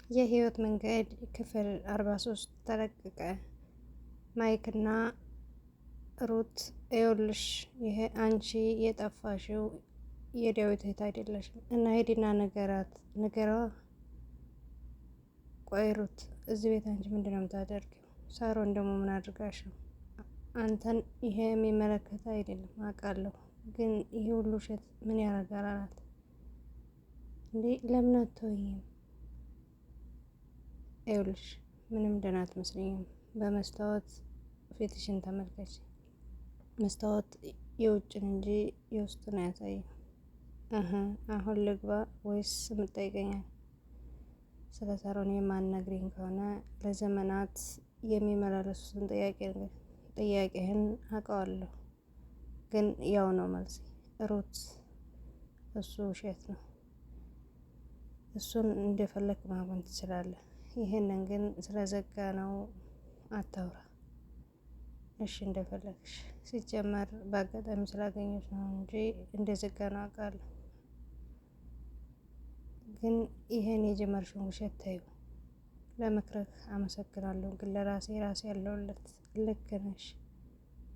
የህይወት መንገድ ክፍል 43 ተለቀቀ። ማይክና ሩት ይኸውልሽ፣ ይሄ አንቺ የጠፋሽው የዳዊት እህት አይደለሽም እና ሂዲና ንገረዋ። ቆይ ሩት፣ እዚህ ቤት አንቺ ምንድን ነው የምታደርጊው? ሳሮን ደግሞ ምን አድርጋሽ ነው? አንተን ይሄ የሚመለከት አይደለም አውቃለሁ፣ ግን ይሄ ሁሉ ውሸት ምን ያደርጋል አላት። እንዴ ለምን አትተወኝም? ይኸውልሽ ምንም ደህና አትመስለኝም። በመስታወት ፊትሽን ተመልከች። መስታወት የውጭን እንጂ የውስጡን አያሳይም። አሁን ልግባ ወይስ የምትጠይቀኛል? ስለ ሳሮን የማትነግሪኝ ከሆነ ለዘመናት የሚመላለሱትን ጥያቄህን አውቀዋለሁ፣ ግን ያው ነው መልሴ። ሩት፣ እሱ ውሸት ነው። እሱን እንደፈለግ ማመን ትችላለህ። ይሄንን ግን ስለዘጋ ነው አታውራ። እሺ እንደፈለግሽ። ሲጀመር በአጋጣሚ ስላገኘች ነው እንጂ እንደዘጋ ነው አውቃለሁ። ግን ይሄን የጀመርሽውን ውሸት ተይው። ለምክርህ አመሰግናለሁ፣ ግን ለራሴ ያለውለት። ልክ ነሽ፣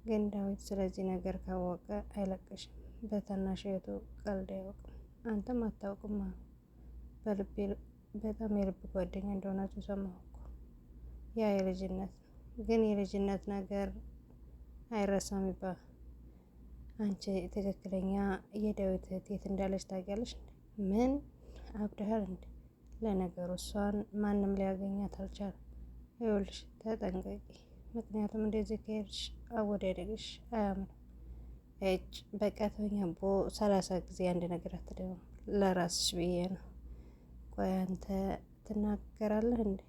ግን ዳዊት ስለዚህ ነገር ካወቀ አይለቅሽም። በታናሽ እህቱ ቀልድ አያውቅም። አንተም አታውቅም። በልቤ በጣም የልብ ጓደኛ እንደሆናችሁ ሰማሁ እኮ። ያ የልጅነት ነው፣ ግን የልጅነት ነገር አይረሳም ይባል። አንቺ ትክክለኛ የዳዊት እህት የት እንዳለች ታውቂያለሽ? ምን አብደሃል እንዴ? ለነገሩ እሷን ማንም ሊያገኛት አልቻለም። ይኸውልሽ ተጠንቀቂ፣ ምክንያቱም እንደዚህ ከሄድሽ አወዳደቅሽ አያምርም። እጭ በቃ ተወኝ አቦ። 30 ጊዜ አንድ ነገር አትደግም። ለራስሽ ብዬ ነው። ቆይ አንተ ትናገራለህ እንዴ?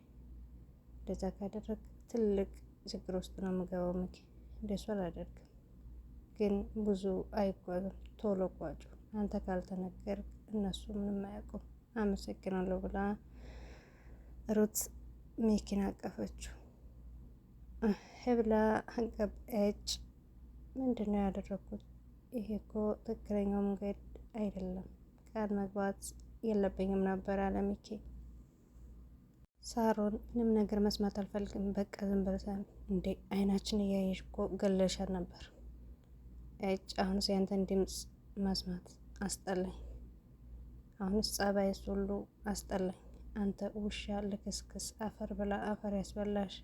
እንደዛ ካደረግ ትልቅ ችግር ውስጥ ነው የምገባው። ምኪ እንደሱ አላደርግም፣ ግን ብዙ አይጓዝም። ቶሎ ቋጩ። አንተ ካልተነገርክ እነሱ ምንም አያውቁም። አመሰግናለሁ ብላ ሩት ሚኪን አቀፈችው። ህብላ እጭ ምንድን ነው ያደረኩት? ይሄ እኮ ትክክለኛው መንገድ አይደለም። ቃል መግባት የለብኝም ነበር አለ ሚኪ። ሳሮን ምንም ነገር መስማት አልፈልግም። በቃ ዝም ብለህ እንዴ አይናችን እያየሽ እኮ ገለሻል ነበር። እጭ አሁንስ ያንተን ድምፅ መስማት አስጠላኝ። አሁንስ ጸባይስ ሁሉ አስጠላኝ። አንተ ውሻ ልክስክስ፣ አፈር ብላ አፈር ያስበላሽ።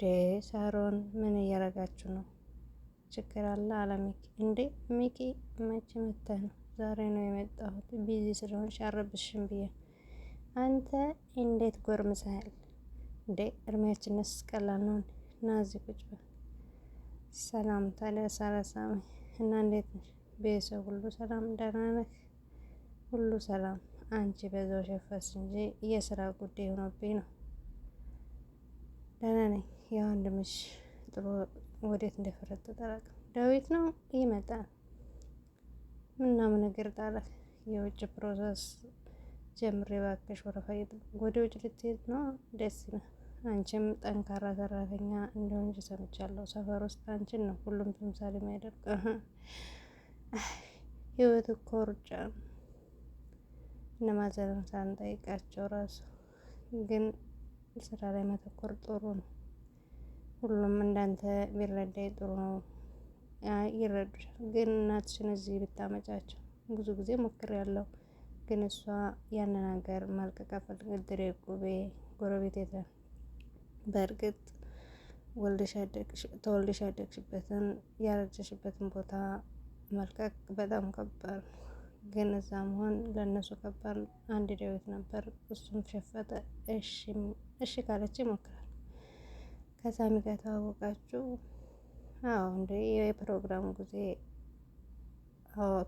ዴ ሳሮን ምን እያረጋችሁ ነው? ችግር አለ አለ ሚኪ። እንዴ ሚኪ መቼ መተህ ነው? ዛሬ ነው የመጣሁት። ቢዚ ስለሆንሽ አረብሽም ብዬ። አንተ እንዴት ጎርምሰሃል እንዴ? እድሜያችንስ ቀላል ነው? ና እዚህ ቁጭ በል። ሰላም ታዲያ ሳረሳሚ እና እንዴት ነሽ? ቤተሰብ ሁሉ ሰላም? ደህና ነህ? ሁሉ ሰላም። አንቺ በዛው ሸፈስ እንጂ የስራ ጉዳይ ሆኖብኝ ነው። ደህና ነኝ። የወንድምሽ ጥሩ ወዴት እንደፈረጠጠ አላውቅም። ዳዊት ነው ይመጣል። ምናምን ነገር ጣለህ። የውጭ ፕሮሰስ ጀምሬ ባክሽ ወረፋ ወደ ውጭ ልትሄድ ነው? ደስ ይላል። አንቺም ጠንካራ ሰራተኛ እንደሆንሽ ሰምቻለሁ። ሰፈር ውስጥ አንቺን ነው ሁሉም ተምሳሌ የሚያደርግ። ህይወት እኮ ሩጫ ነው። እነማዘርን ሳንጠይቃቸው ራሱ ግን ስራ ላይ መተኮር ጥሩ ነው። ሁሉም እንዳንተ ቢረዳኝ ጥሩ ነው። ይረዱሻል፣ ግን እናትሽን እዚህ ብታመጫቸው። ብዙ ጊዜ ሞክሬያለሁ፣ ግን እሷ ያንን ነገር መልቀቅ አትፈልግም። እድሬ ቁቤ ጎረቤት የለ። በእርግጥ ተወልደሽ ያደግሽበትን ያረጀሽበትን ቦታ መልቀቅ በጣም ከባድ ነው። ግን እዛ መሆን ለእነሱ ከባድ ነው። አንድ ዳዊት ነበር፣ እሱም ሸፈተ። እሺ ካለች ይሞክራል። ከሳሚ ጋር ተዋወቃችሁ? አዎ እንደ የፕሮግራሙ ጊዜ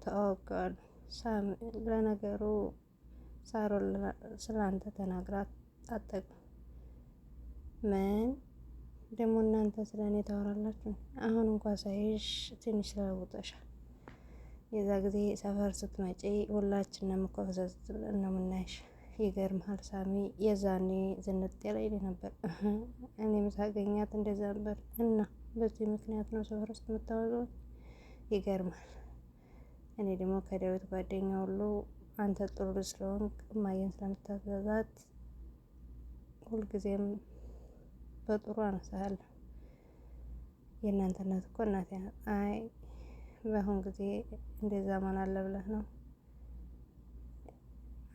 ተዋውቀዋል። ሳሚ ለነገሩ ሳሮን ስላንተ ተናግራ አጠቁ። ምን ደግሞ እናንተ ስለ እኔ ታወራላችሁ? አሁን እንኳ ሳይሽ ትንሽ ተለውጠሻል። የዛ ጊዜ ሰፈር ስትመጪ ሁላችንም እኮ ፈዘዝ ብለን ነው የምናይሽ። ይገርምሃል ሳሚ፣ የዛኔ ዝንጥ ያለ ነበር። እኔም ሳገኛት እንደዛ ነበር። እና በዚህ ምክንያት ነው ሰፈር ውስጥ የምታወቀው? ይገርማል። እኔ ደግሞ ከዳዊት ጓደኛ ሁሉ አንተ ጥሩ ስለሆንክ እማዬን ስለምታገዛት ሁልጊዜም በጥሩ አነሳሃለሁ። የእናንተ እናት እኮ እናቴ ናት። አይ በአሁን ጊዜ እንደዛ ማን አለ ብለህ ነው?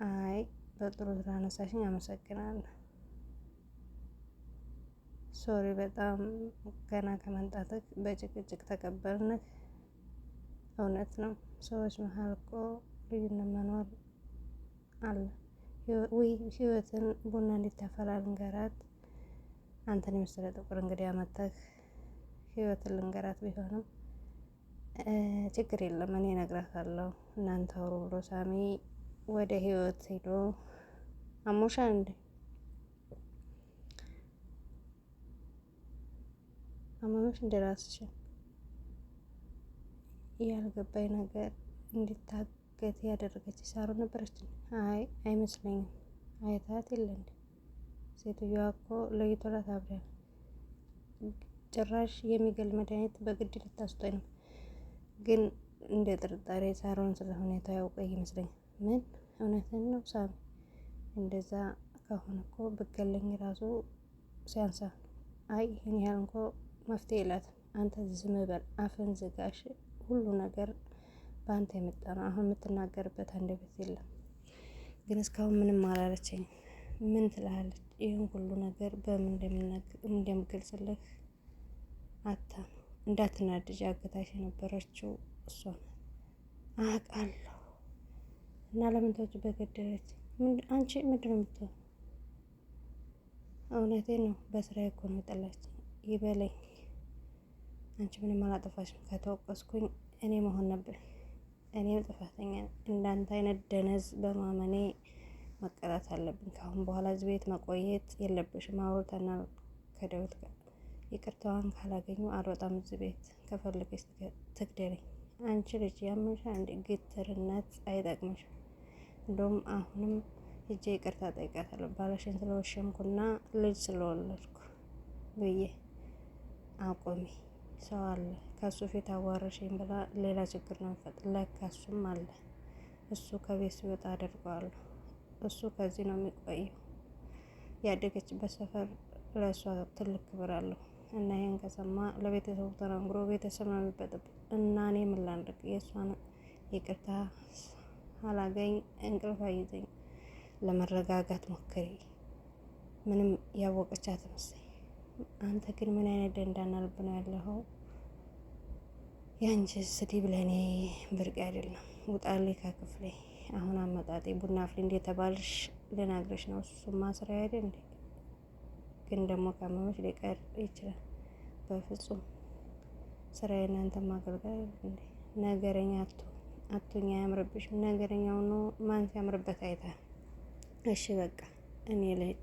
አይ በጥሩ ስላነሳሽኝ አመሰግናለሁ። ሶሪ በጣም ገና ከመምጣትህ በጭቅጭቅ ተቀበልንህ። እውነት ነው፣ ሰዎች መሀል እኮ ልዩነት መኖር አለ። ህይወትን ቡና እንዲታፈላ ልንገራት። አንተን የመሰለ ጥቁር እንግዲህ አመጣህ ህይወትን ልንገራት። ቢሆንም ችግር የለም እኔ እነግራታለሁ። እናንተ አውሩ ብሎ ሳሚ ወደ ህይወት ሄዶ አሞሻ እንዴ? አመመሽ እንደ ራስሽን ያልገባኝ ነገር እንዲታገት ያደረገች ሳሩ ነበረች። አይ አይመስለኝም። አይታት የለ እንዴ? ሴትዮዋ እኮ ለይቶላት አብዳል። ጭራሽ የሚገል መድኃኒት በግድ ልታስጠኝ ነው። ግን እንደ ጥርጣሬ ሳሮን ስለ ሁኔታ ያውቀ ይመስለኛል። ምን እውነትን ነው ሳሚ? እንደዛ ከሆነ እኮ ብገለኝ ራሱ ሲያንሳ። አይ ይህን ያህል እንኮ መፍትሄ የላትም። አንተ ዝም በል፣ አፍን ዝጋሽ። ሁሉ ነገር በአንተ የመጣ ነው። አሁን የምትናገርበት አንደበት የለም። ግን እስካሁን ምንም አላለችኝም። ምን ትላለች? ይህን ሁሉ ነገር በምን እንደምገልጽልህ አታ እንዳትናድጅ አገታሽ የነበረችው እሷ ናት አውቃለሁ። እና ለምን ተውጭ በገደለች? አንቺ ምንድን ነው የምትሆን? እውነቴን ነው። በስራ እኮ ነው የጠላችኝ። ይበለኝ። አንቺ ምንም አላጠፋሽም። ከተወቀስኩኝ እኔ መሆን ነበር። እኔም ጥፋተኛ። እንዳንተ አይነት ደነዝ በማመኔ መቀጣት አለብኝ። ከአሁን በኋላ እዚህ ቤት መቆየት የለብሽም። አውርተና ከዳዊት ጋር ይቅርታዋን ካላገኙ አልወጣም እዚህ ቤት። ከፈለገች ትግደለኝ። አንቺ ልጅ ያምንሻ እንዴ? ግትርነት አይጠቅምሽም። እንደውም አሁንም ሂጄ ይቅርታ ጠይቃታለሁ። ባለሽን ስለወሸምኩና ልጅ ስለወለድኩ ብዬ አቆሚ። ሰው አለ ከሱ ፊት አዋረሽኝ ብላ ሌላ ችግር ነው የሚፈጥር። ለካ እሱም አለ። እሱ ከቤት ሲወጣ አደርገዋለሁ። እሱ ከዚህ ነው የሚቆየው። ያደገችበት ሰፈር ለእሷ ትልቅ ክብር አለው እና ይህን ከሰማ ለቤተሰቡ ተናግሮ ቤተሰብ ነው የሚበጥብ እና እኔ ምን ላድርግ? የእሷን ይቅርታ አላገኝ እንቅልፍ አይዘኝ። ለመረጋጋት ሞክሪ። ምንም ያወቀች አትመስለኝ። አንተ ግን ምን አይነት ደንዳና ልብ ነው ያለኸው? ያንቺ ስድብ ለእኔ ብርቅ አይደለም። ውጣልኝ ከክፍሌ። አሁን አመጣጤ ቡና አፍሊ እንደተባልሽ ልነግርሽ ነው። እሱማ ስራ አይደል እንዴ? ግን ደግሞ ካመመሽ ሊቀር ይችላል። በፍጹም ስራዬ እናንተ ማገልገል እንዴ? ነገረኛ አቱኛ አያምርብሽም። ነገረኛው ነው ማን ሲያምርበት አይታል። እሺ በቃ እኔ ልሄድ።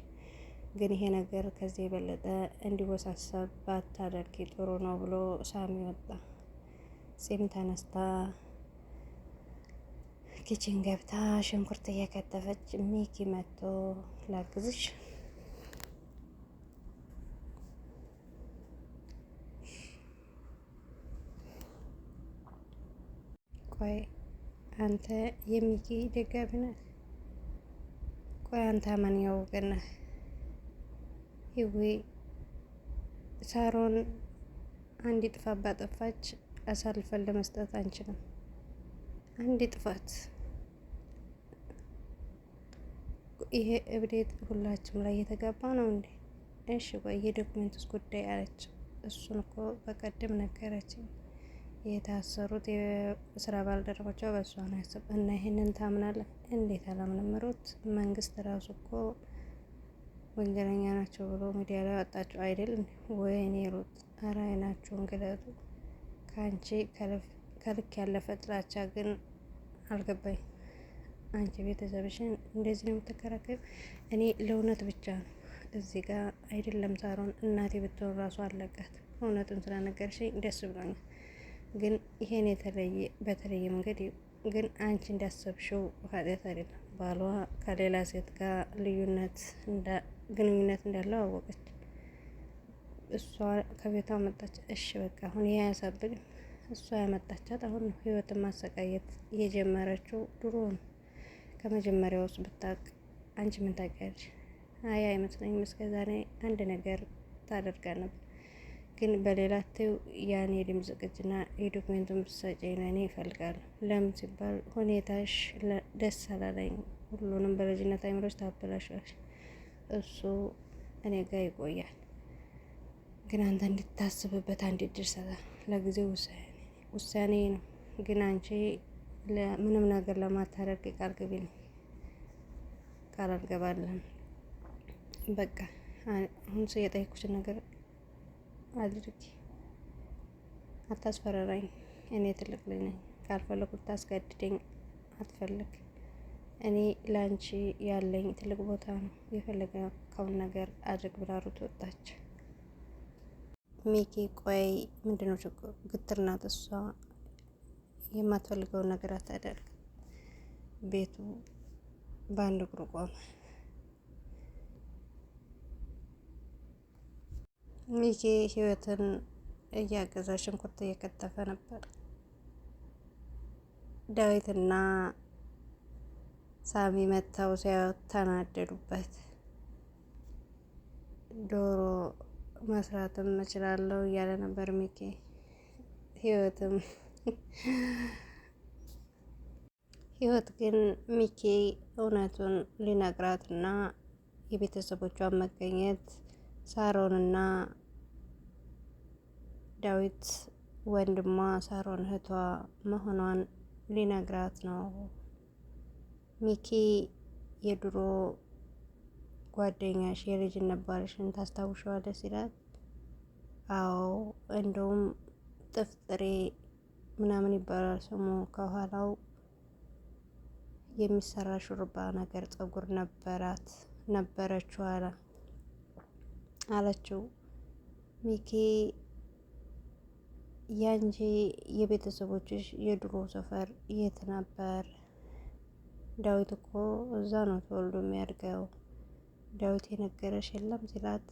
ግን ይሄ ነገር ከዚህ የበለጠ እንዲወሳሰብ ባታደርጊ ጥሩ ነው ብሎ ሳሚ ወጣ። ጺም ተነስታ ኪችን ገብታ ሽንኩርት እየከተፈች ሚኪ መጥቶ ላግዝሽ? ቆይ አንተ የሚኪ ደጋፊ ነህ? ቆይ አንተ ማንኛው ወገን ነህ? ይዌ ሳሮን አንድ ጥፋት ባጠፋች አሳልፈን ለመስጠት አንችልም። አንድ ጥፋት ይሄ እብዴት ሁላችንም ላይ የተጋባ ነው እንዴ? እሺ ቆይ የዶክመንትስ ጉዳይ አለች። እሱን እኮ በቀደም ነገረችኝ። የታሰሩት የስራ ባልደረቦቿ በእሷ ነው ያሰብ እና ይሄንን ታምናለህ? እንዴት አላምንም ሩት። መንግስት ራሱ እኮ ወንጀለኛ ናቸው ብሎ ሚዲያ ላይ ወጣቸው አይደል? ወይኔ ሩት፣ ኧረ አይናችሁን ግለጡ። ከአንቺ ከልክ ያለፈ ጥላቻ ግን አልገባኝ። አንቺ ቤተሰብሽን እንደዚህ ነው የምትከራከር? እኔ ለእውነት ብቻ ነው እዚህ ጋር አይደለም። ሳሮን እናቴ ብትሆን ራሱ አለቃት። እውነቱን ስለነገርሽኝ ደስ ብሎኛል። ግን ይሄን በተለየ መንገድ ግን አንቺ እንዳሰብሽው ኃጢአት አይደለም። ባሏ ከሌላ ሴት ጋር ግንኙነት እንዳለው አወቀች። እሷ ከቤቷ መጣች። እሺ በቃ አሁን ይሄ አያሳብቅም። እሷ ያመጣቻት አሁን ነው ህይወትን ማሰቃየት የጀመረችው ድሮ ነው። ከመጀመሪያው ውስጥ ብታውቅ አንቺ ምን ታውቂያለሽ? አይ አይመስለኝም። እስከዛሬ አንድ ነገር ታደርጋ ነበር፣ ግን በሌላ ትው ያን የድምጽ ቅጅና የዶክሜንቱን ብትሰጪኝ ለእኔ ይፈልጋሉ። ለምን ሲባል ሁኔታሽ ደስ አላለኝ። ሁሉንም በልጅነት አይምሮች ታበላሻሽ። እሱ እኔ ጋር ይቆያል፣ ግን አንተ እንድታስብበት አንድ እድል ሰጣል። ለጊዜው ውሳኔ ነው፣ ግን አንቺ ምንም ነገር ለማታደርግ ቃል ግቢ ነው። ቃል አልገባለን። በቃ አሁን የጠየኩትን ነገር አድርጊ። አታስፈራራኝ። እኔ ትልቅ ልጅ ነኝ። ካልፈለኩ ታስገድደኝ አትፈልግ። እኔ ለአንቺ ያለኝ ትልቅ ቦታ ነው። የፈለገውን ነገር አድርግ ብላ ሩት ወጣች። ሚኪ ቆይ ምንድነው ችግሩ? ግትር ናት እሷ። የማትፈልገውን ነገር አታደርግ። ቤቱ በአንድ እግሩ ቆመ። ሚኪ ህይወትን እያገዛ ሽንኩርት እየከተፈ ነበር። ዳዊትና ሳሚ መጥተው ሲያዩት ተናደዱበት። ዶሮ መስራትም እችላለሁ እያለ ነበር ሚኪ። ህይወት ግን ሚኪ እውነቱን ሊነግራትና የቤተሰቦቿን መገኘት ሳሮንና ዳዊት ወንድሟ ሳሮን እህቷ መሆኗን ሊነግራት ነው። ሚኪ የድሮ ጓደኛሽ የልጅነት ባልሽን ታስታውሻለሽ ሲላት፣ አዎ እንደውም ጥፍጥሬ ምናምን ይባላል ስሙ፣ ከኋላው የሚሰራ ሹርባ ነገር ፀጉር ነበረችው አለችው። ሚኪ ያንቺ የቤተሰቦችሽ የድሮ ሰፈር የት ነበር? ዳዊት እኮ እዛ ነው ተወልዶ የሚያድገው። ዳዊት የነገረሽ የለም ሲላት